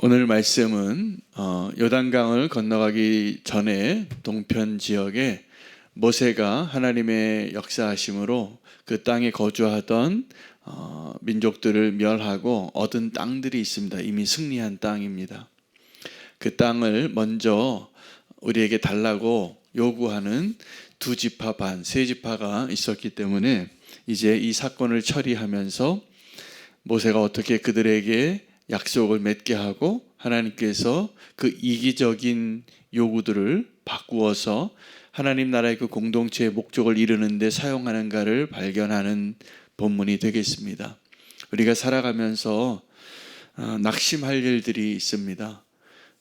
오늘 말씀은 요단강을 건너가기 전에 동편 지역에 모세가 하나님의 역사하심으로 그 땅에 거주하던 민족들을 멸하고 얻은 땅들이 있습니다. 이미 승리한 땅입니다. 그 땅을 먼저 우리에게 달라고 요구하는 두 지파 반, 세 지파가 있었기 때문에 이제 이 사건을 처리하면서 모세가 어떻게 그들에게 약속을 맺게 하고 하나님께서 그 이기적인 요구들을 바꾸어서 하나님 나라의 그 공동체의 목적을 이루는 데 사용하는가를 발견하는 본문이 되겠습니다. 우리가 살아가면서 낙심할 일들이 있습니다.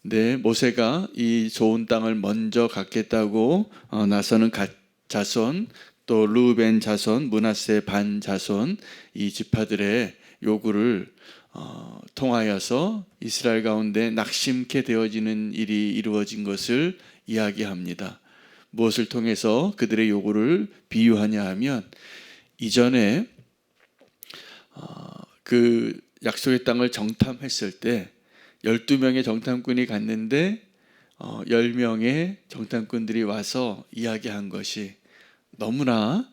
근데 모세가 이 좋은 땅을 먼저 갖겠다고 나서는 갓 자손, 또 르우벤 자손, 므낫세 반 자손 이 지파들의 요구를 통하여서 이스라엘 가운데 낙심케 되어지는 일이 이루어진 것을 이야기합니다. 무엇을 통해서 그들의 요구를 비유하냐 하면 이전에 그 약속의 땅을 정탐했을 때 12명의 정탐꾼이 갔는데 10명의 정탐꾼들이 와서 이야기한 것이 너무나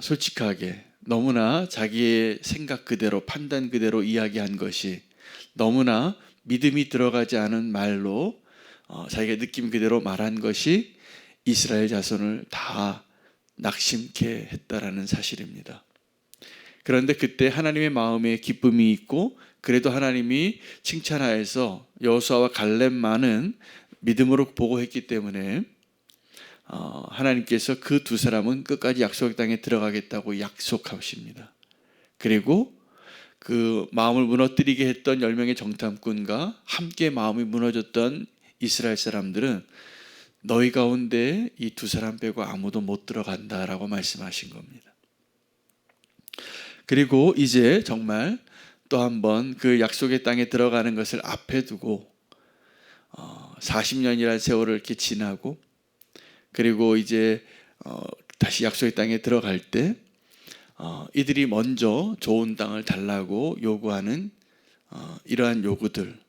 솔직하게 너무나 자기의 생각 그대로 판단 그대로 이야기한 것이 너무나 믿음이 들어가지 않은 말로 자기가 느낌 그대로 말한 것이 이스라엘 자손을 다 낙심케 했다라는 사실입니다. 그런데 그때 하나님의 마음에 기쁨이 있고 그래도 하나님이 칭찬하여서 여호수아와 갈렙만은 믿음으로 보고했기 때문에 하나님께서 그 두 사람은 끝까지 약속의 땅에 들어가겠다고 약속하십니다. 그리고 그 마음을 무너뜨리게 했던 10명의 정탐꾼과 함께 마음이 무너졌던 이스라엘 사람들은 너희 가운데 이 두 사람 빼고 아무도 못 들어간다라고 말씀하신 겁니다. 그리고 이제 정말 또 한번 그 약속의 땅에 들어가는 것을 앞에 두고 40년이라는 세월을 이렇게 지나고 그리고 이제 다시 약속의 땅에 들어갈 때 이들이 먼저 좋은 땅을 달라고 요구하는 이러한 요구들,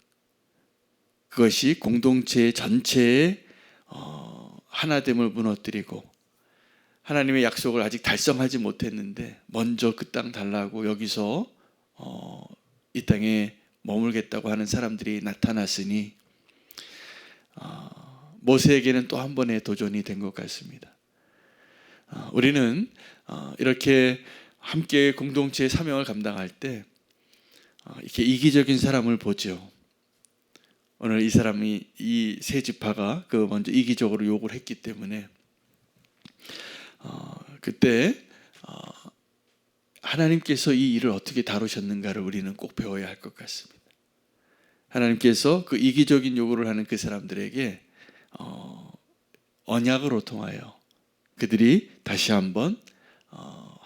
그것이 공동체 전체의 하나됨을 무너뜨리고 하나님의 약속을 아직 달성하지 못했는데 먼저 그 땅 달라고 여기서 이 땅에 머물겠다고 하는 사람들이 나타났으니 모세에게는 또 한 번의 도전이 된 것 같습니다. 우리는 이렇게 함께 공동체의 사명을 감당할 때 이렇게 이기적인 사람을 보죠. 오늘 이 사람이 이 세 지파가 그 먼저 이기적으로 요구를 했기 때문에 그때 하나님께서 이 일을 어떻게 다루셨는가를 우리는 꼭 배워야 할 것 같습니다. 하나님께서 그 이기적인 요구를 하는 그 사람들에게 언약으로 통하여 그들이 다시 한번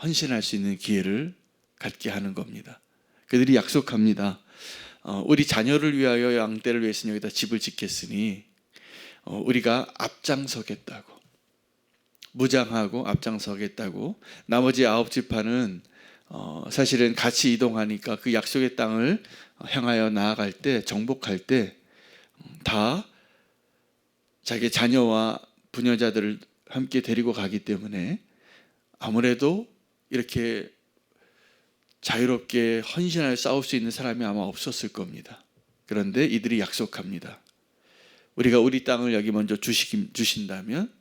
헌신할 수 있는 기회를 갖게 하는 겁니다. 그들이 약속합니다. 우리 자녀를 위하여 양떼를 위해서는 여기다 집을 짓겠으니 우리가 앞장서겠다고, 무장하고 앞장서겠다고. 나머지 9지파는 사실은 같이 이동하니까 그 약속의 땅을 향하여 나아갈 때, 정복할 때 다 자기 자녀와 부녀자들을 함께 데리고 가기 때문에 아무래도 이렇게 자유롭게 헌신하여 싸울 수 있는 사람이 아마 없었을 겁니다. 그런데 이들이 약속합니다. 우리가 우리 땅을 여기 먼저 주신다면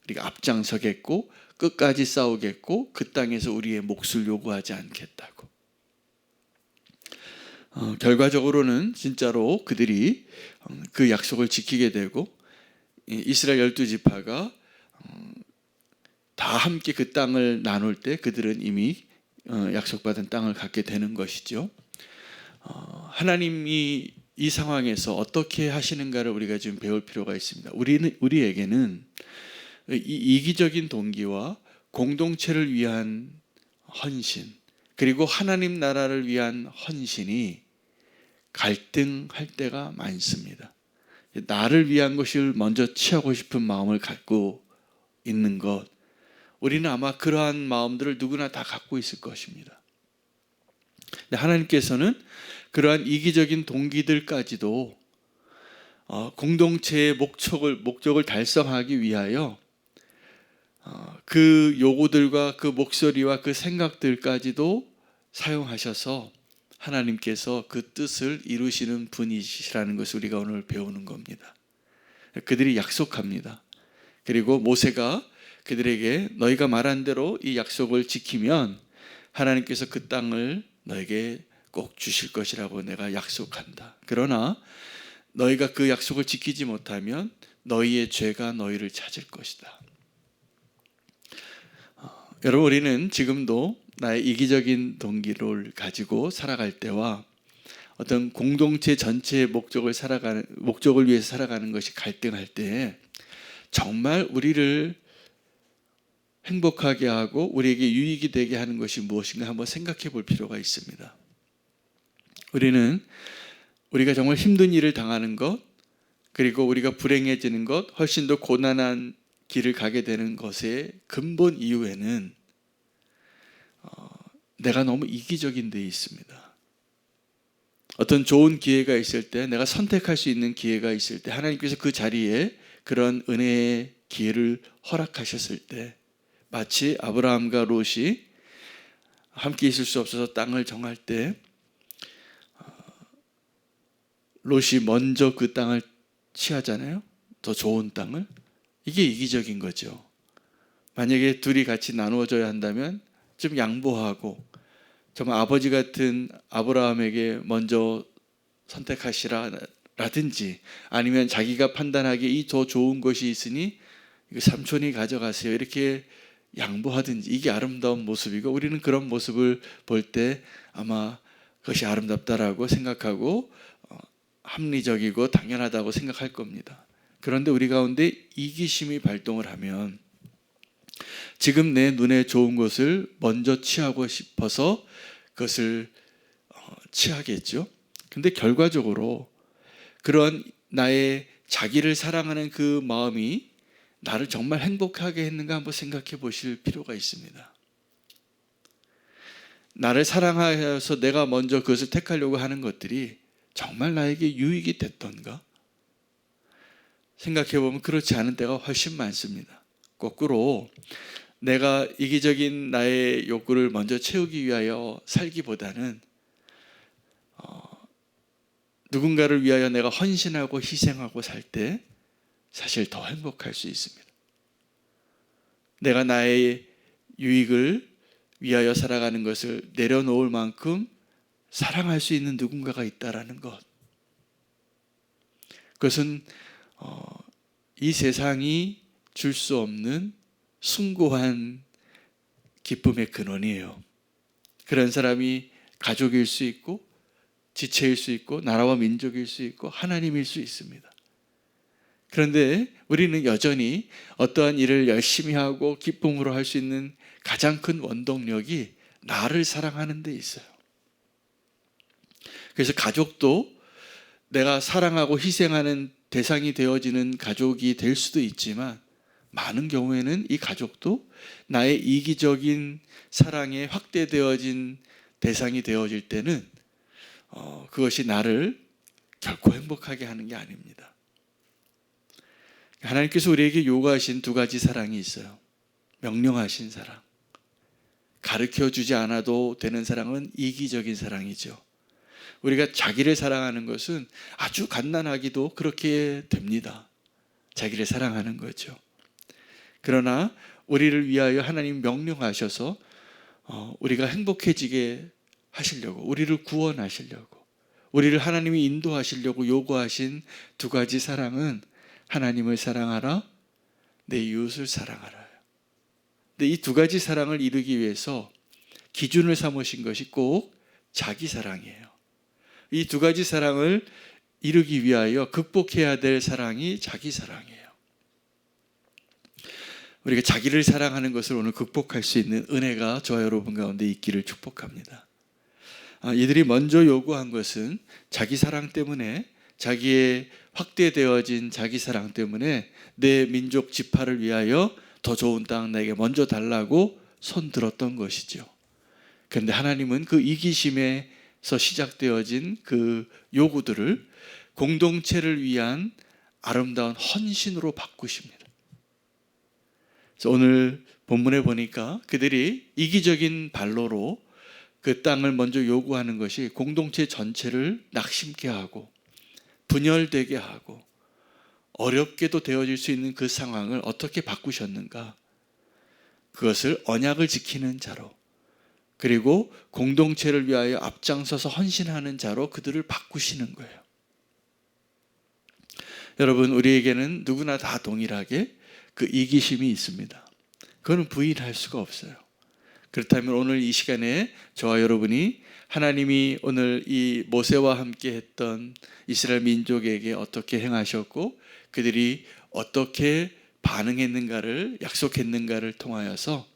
우리가 앞장서겠고 끝까지 싸우겠고 그 땅에서 우리의 몫을 요구하지 않겠다고. 결과적으로는 진짜로 그들이 그 약속을 지키게 되고 이스라엘 12지파가 다 함께 그 땅을 나눌 때 그들은 이미 약속받은 땅을 갖게 되는 것이죠. 하나님이 이 상황에서 어떻게 하시는가를 우리가 지금 배울 필요가 있습니다. 우리에게는 이 이기적인 동기와 공동체를 위한 헌신, 그리고 하나님 나라를 위한 헌신이 갈등할 때가 많습니다. 나를 위한 것을 먼저 취하고 싶은 마음을 갖고 있는 것, 우리는 아마 그러한 마음들을 누구나 다 갖고 있을 것입니다. 하나님께서는 그러한 이기적인 동기들까지도 공동체의 목적을 달성하기 위하여 그 요구들과 그 목소리와 그 생각들까지도 사용하셔서 하나님께서 그 뜻을 이루시는 분이시라는 것을 우리가 오늘 배우는 겁니다. 그들이 약속합니다. 그리고 모세가 그들에게 너희가 말한 대로 이 약속을 지키면 하나님께서 그 땅을 너에게 꼭 주실 것이라고 내가 약속한다. 그러나 너희가 그 약속을 지키지 못하면 너희의 죄가 너희를 찾을 것이다. 여러분, 우리는 지금도 나의 이기적인 동기를 가지고 살아갈 때와 어떤 공동체 전체의 목적을 위해서 살아가는 것이 갈등할 때 정말 우리를 행복하게 하고 우리에게 유익이 되게 하는 것이 무엇인가 한번 생각해 볼 필요가 있습니다. 우리가 정말 힘든 일을 당하는 것, 그리고 우리가 불행해지는 것, 훨씬 더 고난한 길을 가게 되는 것의 근본 이유에는 내가 너무 이기적인 데 있습니다. 어떤 좋은 기회가 있을 때, 내가 선택할 수 있는 기회가 있을 때, 하나님께서 그 자리에 그런 은혜의 기회를 허락하셨을 때, 마치 아브라함과 롯이 함께 있을 수 없어서 땅을 정할 때 롯이 먼저 그 땅을 취하잖아요. 더 좋은 땅을. 이게 이기적인 거죠. 만약에 둘이 같이 나누어져야 한다면 좀 양보하고 정말 아버지 같은 아브라함에게 먼저 선택하시라 라든지, 아니면 자기가 판단하기에 이 더 좋은 것이 있으니 삼촌이 가져가세요 이렇게 양보하든지, 이게 아름다운 모습이고 우리는 그런 모습을 볼 때 아마 그것이 아름답다라고 생각하고 합리적이고 당연하다고 생각할 겁니다. 그런데 우리 가운데 이기심이 발동을 하면 지금 내 눈에 좋은 것을 먼저 취하고 싶어서 그것을 취하겠죠. 근데 결과적으로 그런 나의 자기를 사랑하는 그 마음이 나를 정말 행복하게 했는가 한번 생각해 보실 필요가 있습니다. 나를 사랑하여서 내가 먼저 그것을 택하려고 하는 것들이 정말 나에게 유익이 됐던가? 생각해 보면 그렇지 않은 때가 훨씬 많습니다. 거꾸로 내가 이기적인 나의 욕구를 먼저 채우기 위하여 살기보다는 누군가를 위하여 내가 헌신하고 희생하고 살 때 사실 더 행복할 수 있습니다. 내가 나의 유익을 위하여 살아가는 것을 내려놓을 만큼 사랑할 수 있는 누군가가 있다라는 것. 그것은 이 세상이 줄 수 없는 숭고한 기쁨의 근원이에요. 그런 사람이 가족일 수 있고 지체일 수 있고 나라와 민족일 수 있고 하나님일 수 있습니다. 그런데 우리는 여전히 어떠한 일을 열심히 하고 기쁨으로 할 수 있는 가장 큰 원동력이 나를 사랑하는 데 있어요. 그래서 가족도 내가 사랑하고 희생하는 대상이 되어지는 가족이 될 수도 있지만, 많은 경우에는 이 가족도 나의 이기적인 사랑에 확대되어진 대상이 되어질 때는 그것이 나를 결코 행복하게 하는 게 아닙니다. 하나님께서 우리에게 요구하신 두 가지 사랑이 있어요. 명령하신 사랑, 가르쳐주지 않아도 되는 사랑은 이기적인 사랑이죠. 우리가 자기를 사랑하는 것은 아주 갓난아기도 그렇게 됩니다. 자기를 사랑하는 거죠. 그러나 우리를 위하여 하나님 명령하셔서 우리가 행복해지게 하시려고, 우리를 구원하시려고, 우리를 하나님이 인도하시려고 요구하신 두 가지 사랑은 하나님을 사랑하라, 내 이웃을 사랑하라. 근데 이 두 가지 사랑을 이루기 위해서 기준을 삼으신 것이 꼭 자기 사랑이에요. 이 두 가지 사랑을 이루기 위하여 극복해야 될 사랑이 자기 사랑이에요. 우리가 자기를 사랑하는 것을 오늘 극복할 수 있는 은혜가 저와 여러분 가운데 있기를 축복합니다. 이들이 먼저 요구한 것은 자기 사랑 때문에, 자기의 확대되어진 자기 사랑 때문에 내 민족 지파를 위하여 더 좋은 땅 내게 먼저 달라고 손들었던 것이죠. 그런데 하나님은 그 이기심의 시작되어진 그 요구들을 공동체를 위한 아름다운 헌신으로 바꾸십니다. 그래서 오늘 본문에 보니까 그들이 이기적인 발로로 그 땅을 먼저 요구하는 것이 공동체 전체를 낙심케 하고 분열되게 하고 어렵게도 되어질 수 있는 그 상황을 어떻게 바꾸셨는가? 그것을 언약을 지키는 자로, 그리고 공동체를 위하여 앞장서서 헌신하는 자로 그들을 바꾸시는 거예요. 여러분, 우리에게는 누구나 다 동일하게 그 이기심이 있습니다. 그거는 부인할 수가 없어요. 그렇다면 오늘 이 시간에 저와 여러분이 하나님이 오늘 이 모세와 함께 했던 이스라엘 민족에게 어떻게 행하셨고 그들이 어떻게 반응했는가를, 약속했는가를 통하여서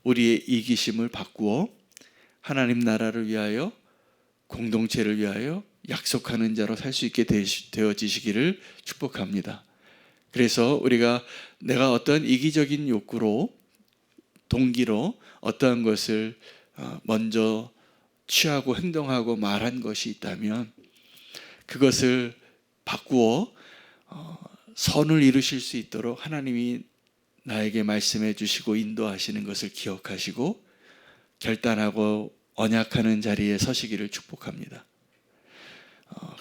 우리의 이기심을 바꾸어 하나님 나라를 위하여, 공동체를 위하여 약속하는 자로 살 수 있게 되어지시기를 축복합니다. 그래서 우리가 내가 어떤 이기적인 욕구로, 동기로 어떠한 것을 먼저 취하고 행동하고 말한 것이 있다면 그것을 바꾸어 선을 이루실 수 있도록 하나님이 나에게 말씀해 주시고 인도하시는 것을 기억하시고 결단하고 언약하는 자리에 서시기를 축복합니다.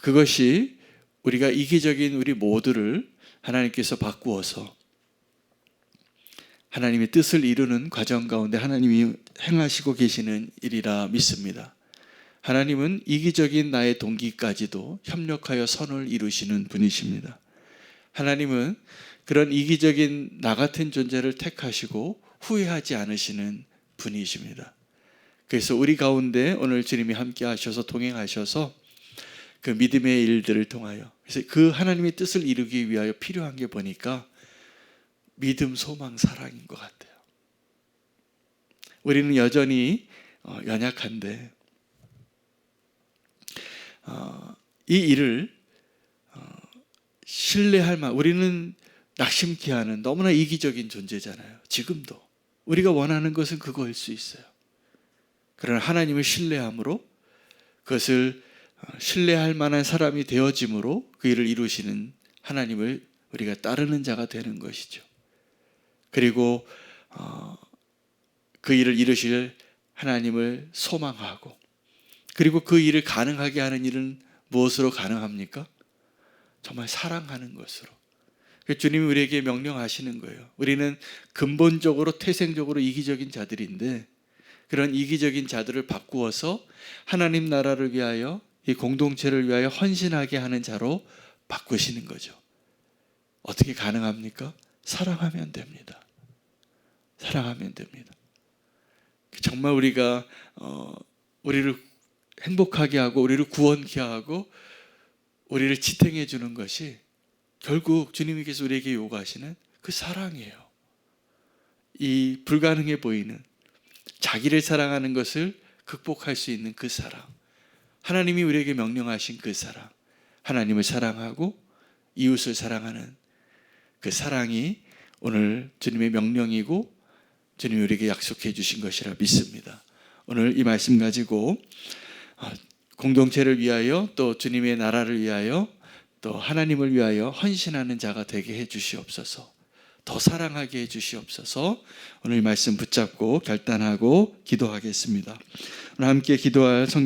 그것이 우리가 이기적인 우리 모두를 하나님께서 바꾸어서 하나님의 뜻을 이루는 과정 가운데 하나님이 행하시고 계시는 일이라 믿습니다. 하나님은 이기적인 나의 동기까지도 협력하여 선을 이루시는 분이십니다. 하나님은 그런 이기적인 나 같은 존재를 택하시고 후회하지 않으시는 분이십니다. 그래서 우리 가운데 오늘 주님이 함께 하셔서 동행하셔서 그 믿음의 일들을 통하여, 그래서 그 하나님의 뜻을 이루기 위하여 필요한 게 보니까 믿음, 소망, 사랑인 것 같아요. 우리는 여전히 연약한데 이 일을 신뢰할 만, 우리는 낙심케 하는 너무나 이기적인 존재잖아요. 지금도 우리가 원하는 것은 그거일 수 있어요. 그러나 하나님을 신뢰함으로, 그것을 신뢰할 만한 사람이 되어짐으로 그 일을 이루시는 하나님을 우리가 따르는 자가 되는 것이죠. 그리고 그 일을 이루실 하나님을 소망하고, 그리고 그 일을 가능하게 하는 일은 무엇으로 가능합니까? 정말 사랑하는 것으로. 주님이 우리에게 명령하시는 거예요. 우리는 근본적으로 태생적으로 이기적인 자들인데 그런 이기적인 자들을 바꾸어서 하나님 나라를 위하여, 이 공동체를 위하여 헌신하게 하는 자로 바꾸시는 거죠. 어떻게 가능합니까? 사랑하면 됩니다. 사랑하면 됩니다. 정말 우리가 우리를 행복하게 하고 우리를 구원케 하고 우리를 지탱해 주는 것이 결국 주님께서 우리에게 요구하시는 그 사랑이에요. 이 불가능해 보이는 자기를 사랑하는 것을 극복할 수 있는 그 사랑, 하나님이 우리에게 명령하신 그 사랑, 하나님을 사랑하고 이웃을 사랑하는 그 사랑이 오늘 주님의 명령이고 주님이 우리에게 약속해 주신 것이라 믿습니다. 오늘 이 말씀 가지고 공동체를 위하여, 또 주님의 나라를 위하여, 또 하나님을 위하여 헌신하는 자가 되게 해 주시옵소서. 더 사랑하게 해 주시옵소서. 오늘 이 말씀 붙잡고 결단하고 기도하겠습니다. 오늘 함께 기도할